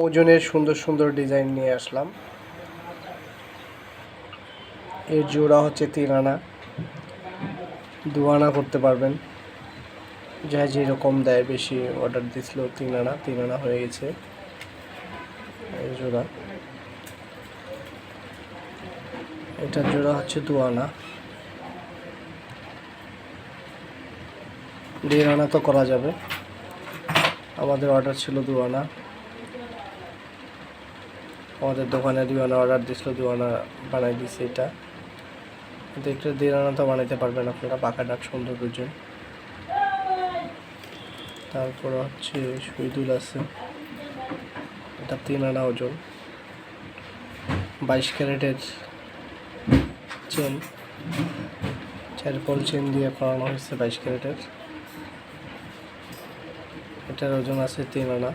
ওজনের সুন্দর সুন্দর ডিজাইন নিয়ে আসলাম। এর জোড়া হচ্ছে 3 আনা, 2 আনা করতে পারবেন, যা যেরকম দেয়। বেশি অর্ডার দিছিল 3 আনা, 3 আনা হয়ে গেছে এই জোড়া। এটার জোড়া হচ্ছে 2 আনা, 1.5 আনা তো করা যাবে। আমাদের অর্ডার ছিল 2 আনা, আমাদের দোকানে 2 আনা অর্ডার দিছিল, 2 আনা বানাই দিছে। এটা কিন্তু একটা 1.5 আনা তো বানাইতে পারবেন আপনারা, পাকা ডাক সুন্দর ওজন। তারপর হচ্ছে সুই দুল আছে, এটা 3 আনা ওজন। 22 ক্যারেটের চেন, 4 পল চেন দিয়ে করানো হয়েছে 22 ক্যারেটের। এটার ওজন আছে 3 আনা।